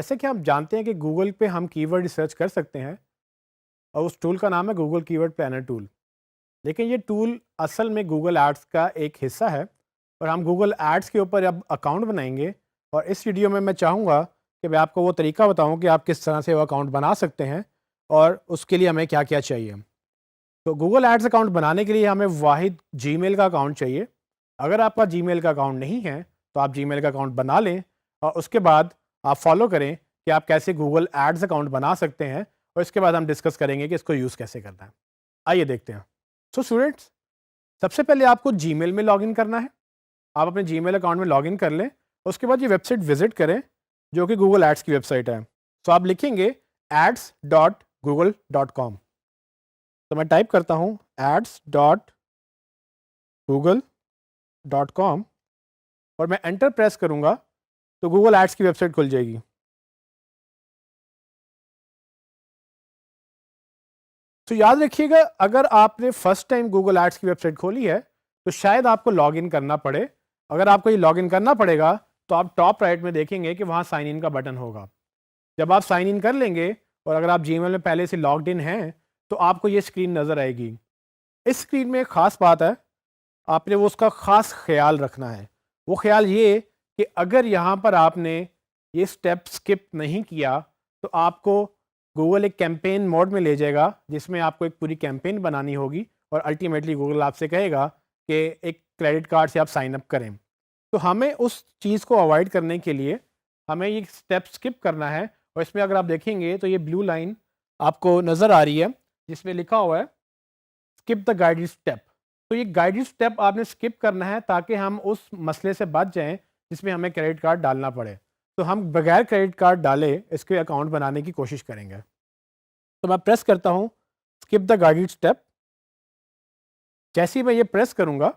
जैसे कि हम जानते हैं कि गूगल पे हम कीवर्ड रिसर्च कर सकते हैं और उस टूल का नाम है गूगल कीवर्ड प्लानर टूल। लेकिन ये टूल असल में गूगल एड्स का एक हिस्सा है और हम गूगल एड्स के ऊपर अब अकाउंट बनाएंगे। और इस वीडियो में मैं चाहूँगा कि मैं आपको वो तरीका बताऊँ कि आप किस तरह से वो अकाउंट बना सकते हैं और उसके लिए हमें क्या क्या चाहिए। तो गूगल एड्स अकाउंट बनाने के लिए हमें वाहिद जीमेल का अकाउंट चाहिए। अगर आपका जीमेल का अकाउंट नहीं है तो आप जीमेल का अकाउंट बना लें और उसके बाद आप फॉलो करें कि आप कैसे गूगल एड्स अकाउंट बना सकते हैं और इसके बाद हम डिस्कस करेंगे कि इसको यूज़ कैसे करना है। आइए देखते हैं। सो स्टूडेंट्स, सबसे पहले आपको जीमेल में लॉगिन करना है। आप अपने जीमेल अकाउंट में लॉगिन कर लें। उसके बाद ये वेबसाइट विजिट करें जो कि गूगल एड्स की वेबसाइट है। तो आप लिखेंगे ads.google.com। तो मैं टाइप करता हूँ ads.google.com और मैं एंटर प्रेस करूँगा तो गूगल एड्स की वेबसाइट खुल जाएगी। तो याद रखिएगा, अगर आपने फर्स्ट टाइम गूगल एड्स की वेबसाइट खोली है तो शायद आपको लॉगिन करना पड़े। अगर आपको ये लॉगिन करना पड़ेगा तो आप टॉप राइट में देखेंगे कि वहाँ साइन इन का बटन होगा। जब आप साइन इन कर लेंगे और अगर आप जीमेल में पहले से लॉग्ड इन हैं तो आपको ये स्क्रीन नज़र आएगी। इस स्क्रीन में एक ख़ास बात है, आपने वो उसका ख़ास ख्याल रखना है। वो ख्याल ये कि अगर यहाँ पर आपने ये स्टेप स्किप नहीं किया तो आपको गूगल एक कैंपेन मोड में ले जाएगा जिसमें आपको एक पूरी कैंपेन बनानी होगी और अल्टीमेटली गूगल आपसे कहेगा कि एक क्रेडिट कार्ड से आप साइन अप करें। तो हमें उस चीज़ को अवॉइड करने के लिए हमें ये स्टेप स्किप करना है। और इसमें अगर आप देखेंगे तो ये ब्लू लाइन आपको नज़र आ रही है जिसमें लिखा हुआ है स्किप द गाइडेड स्टेप। तो ये गाइडेड स्टेप आपने स्किप करना है ताकि हम उस मसले से बच जाएं जिसमें हमें क्रेडिट कार्ड डालना पड़े। तो हम बगैर क्रेडिट कार्ड डाले इसके अकाउंट बनाने की कोशिश करेंगे। तो मैं प्रेस करता हूँ स्किप द गाइडेड स्टेप। जैसे ही मैं ये प्रेस करूँगा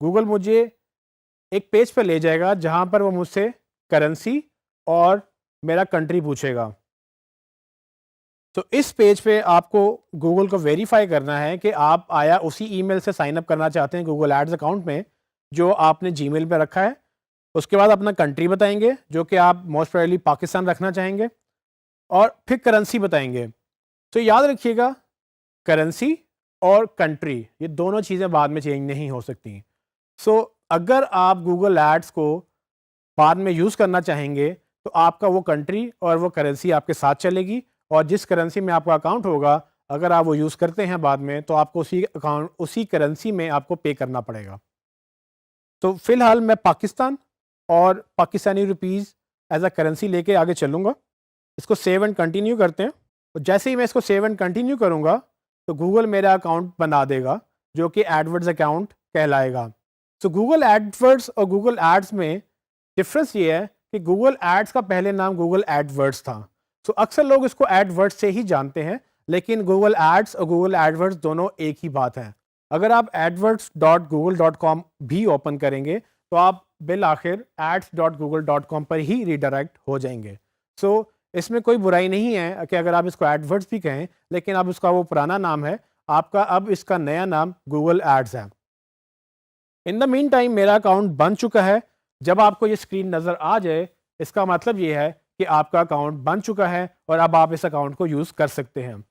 गूगल मुझे एक पेज पर ले जाएगा जहाँ पर वो मुझसे करेंसी और मेरा कंट्री पूछेगा। तो इस पेज पे आपको गूगल को वेरीफाई करना है कि आप आया उसी ईमेल से साइन अप करना चाहते हैं गूगल एड्स अकाउंट में जो आपने जीमेल पे रखा है। उसके बाद अपना कंट्री बताएंगे जो कि आप मोस्ट प्रोबेबली पाकिस्तान रखना चाहेंगे और फिर करेंसी बताएंगे। तो याद रखिएगा, करेंसी और कंट्री ये दोनों चीज़ें बाद में चेंज नहीं हो सकती। सो अगर आप गूगल एड्स को बाद में यूज़ करना चाहेंगे तो आपका वो कंट्री और वो करेंसी आपके साथ चलेगी और जिस करेंसी में आपका अकाउंट होगा अगर आप वो यूज़ करते हैं बाद में तो आपको उसी करेंसी में आपको पे करना पड़ेगा। तो फ़िलहाल मैं पाकिस्तान और Pakistani rupees as a currency लेके आगे चलूँगा। इसको सेव एंड कंटिन्यू करते हैं। तो जैसे ही मैं इसको सेव एंड कंटिन्यू करूँगा तो गूगल मेरा अकाउंट बना देगा जो कि एडवर्ड्स अकाउंट कहलाएगा। तो गूगल एडवर्ड्स और गूगल एड्स में डिफरेंस ये है कि गूगल एड्स का पहले नाम गूगल एडवर्ड्स था। तो अक्सर लोग इसको एडवर्ड्स से ही जानते हैं, लेकिन गूगल एड्स और गूगल एडवर्ड्स दोनों एक ही बात है। अगर आप adwords.google.com भी ओपन करेंगे तो आप बिल आखिर ads.google.com पर ही रीडायरेक्ट हो जाएंगे। सो इसमें कोई बुराई नहीं है कि अगर आप इसको एडवर्ड्स भी कहें, लेकिन अब इसका वो पुराना नाम है आपका, अब इसका नया नाम गूगल एड्स है। इन द मीन टाइम मेरा अकाउंट बन चुका है। जब आपको ये स्क्रीन नज़र आ जाए इसका मतलब ये है कि आपका अकाउंट बन चुका है और अब आप इस अकाउंट को यूज़ कर सकते हैं।